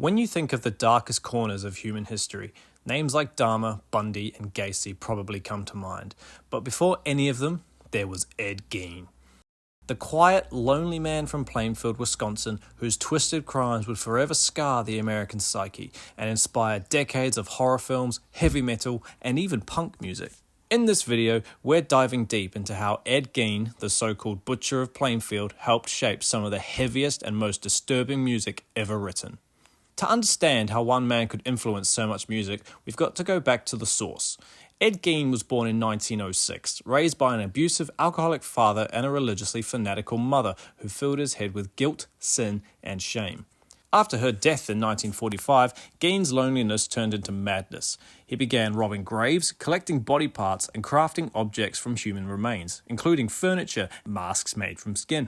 When you think of the darkest corners of human history, names like Dahmer, Bundy, and Gacy probably come to mind. But before any of them, there was Ed Gein. The quiet, lonely man from Plainfield, Wisconsin, whose twisted crimes would forever scar the American psyche and inspire decades of horror films, heavy metal, and even punk music. In this video, we're diving deep into how Ed Gein, the so-called Butcher of Plainfield, helped shape some of the heaviest and most disturbing music ever written. To understand how one man could influence so much music, we've got to go back to the source. Ed Gein was born in 1906, raised by an abusive alcoholic father and a religiously fanatical mother who filled his head with guilt, sin, and shame. After her death in 1945, Gein's loneliness turned into madness. He began robbing graves, collecting body parts, and crafting objects from human remains, including furniture and masks made from skin.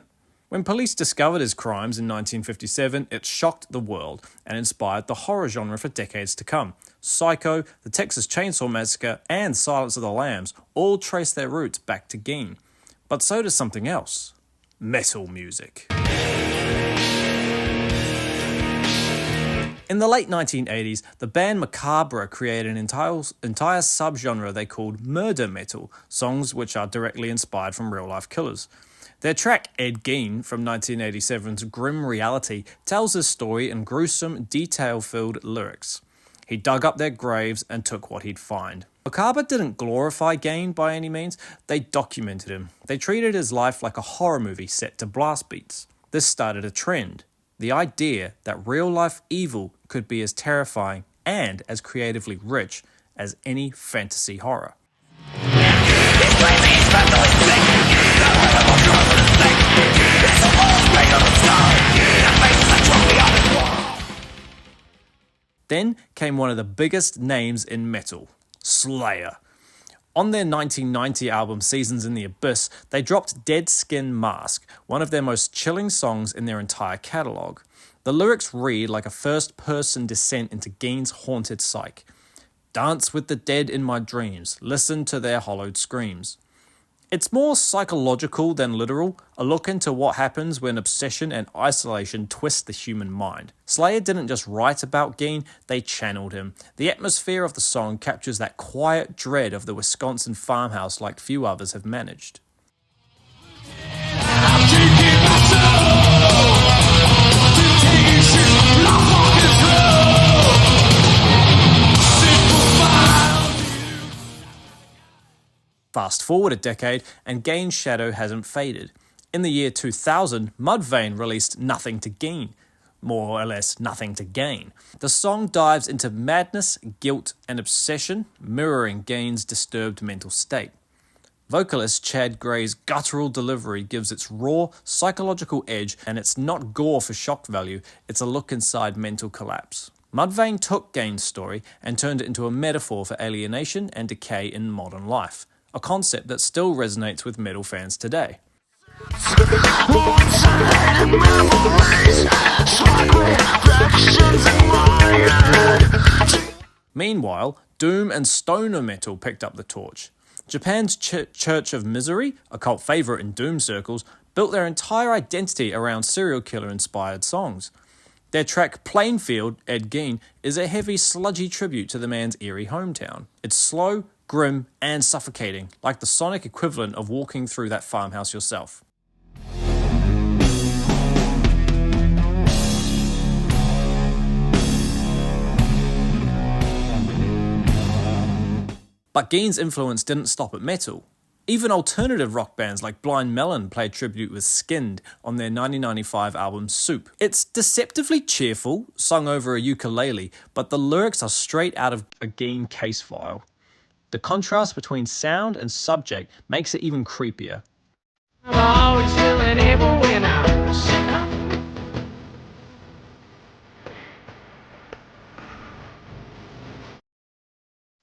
When police discovered his crimes in 1957, it shocked the world and inspired the horror genre for decades to come. Psycho, the Texas Chainsaw Massacre, and Silence of the Lambs all trace their roots back to Gein. But so does something else: metal music. In the late 1980s, the band Macabre created an entire subgenre they called murder metal, songs which are directly inspired from real-life killers. Their track Ed Gein from 1987's Grim Reality tells his story in gruesome, detail-filled lyrics. He dug up their graves and took what he'd find. Macabre didn't glorify Gein by any means, they documented him. They treated his life like a horror movie set to blast beats. This started a trend: the idea that real-life evil could be as terrifying and as creatively rich as any fantasy horror. Then came one of the biggest names in metal, Slayer. On their 1990 album Seasons in the Abyss, they dropped Dead Skin Mask, one of their most chilling songs in their entire catalogue. The lyrics read like a first-person descent into Gein's haunted psyche. Dance with the dead in my dreams, listen to their hollowed screams. It's more psychological than literal, a look into what happens when obsession and isolation twist the human mind. Slayer didn't just write about Gein, they channeled him. The atmosphere of the song captures that quiet dread of the Wisconsin farmhouse like few others have managed. Fast forward a decade, and Gein's shadow hasn't faded. In the year 2000, Mudvayne released Nothing to Gein, more or less Nothing to Gain. The song dives into madness, guilt, and obsession, mirroring Gein's disturbed mental state. Vocalist Chad Gray's guttural delivery gives its raw, psychological edge, and it's not gore for shock value, it's a look inside mental collapse. Mudvayne took Gein's story and turned it into a metaphor for alienation and decay in modern life, a concept that still resonates with metal fans today. Meanwhile, doom and stoner metal picked up the torch. Japan's Church of Misery, a cult favourite in doom circles, built their entire identity around serial killer-inspired songs. Their track Plainfield, Ed Gein, is a heavy, sludgy tribute to the man's eerie hometown. It's slow, grim, and suffocating, like the sonic equivalent of walking through that farmhouse yourself. But Gein's influence didn't stop at metal. Even alternative rock bands like Blind Melon played tribute with Skinned on their 1995 album Soup. It's deceptively cheerful, sung over a ukulele, but the lyrics are straight out of a Gein case file. The contrast between sound and subject makes it even creepier. I'm always feeling evil when I'm sick.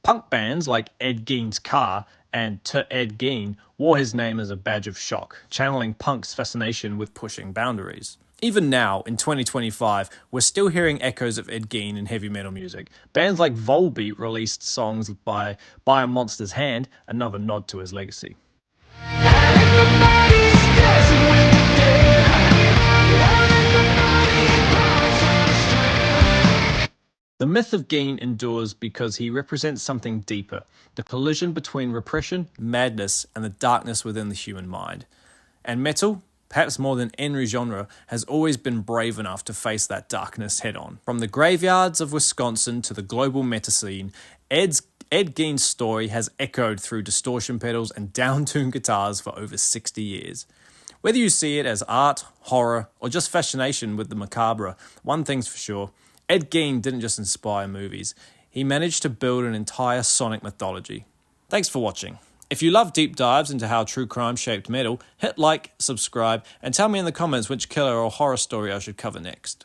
Punk bands like Ed Gein's Car and Ed Gein wore his name as a badge of shock, channeling punk's fascination with pushing boundaries. Even now, in 2025, we're still hearing echoes of Ed Gein in heavy metal music. Bands like Volbeat released songs by a Monster's Hand, another nod to his legacy. The myth of Gein endures because he represents something deeper, the collision between repression, madness, and the darkness within the human mind. And metal, perhaps more than any genre, has always been brave enough to face that darkness head on. From the graveyards of Wisconsin to the global meta scene, Ed Gein's story has echoed through distortion pedals and down-tuned guitars for over 60 years. Whether you see it as art, horror, or just fascination with the macabre, one thing's for sure, Ed Gein didn't just inspire movies, he managed to build an entire sonic mythology. Thanks for watching. If you love deep dives into how true crime shaped metal, hit like, subscribe, and tell me in the comments which killer or horror story I should cover next.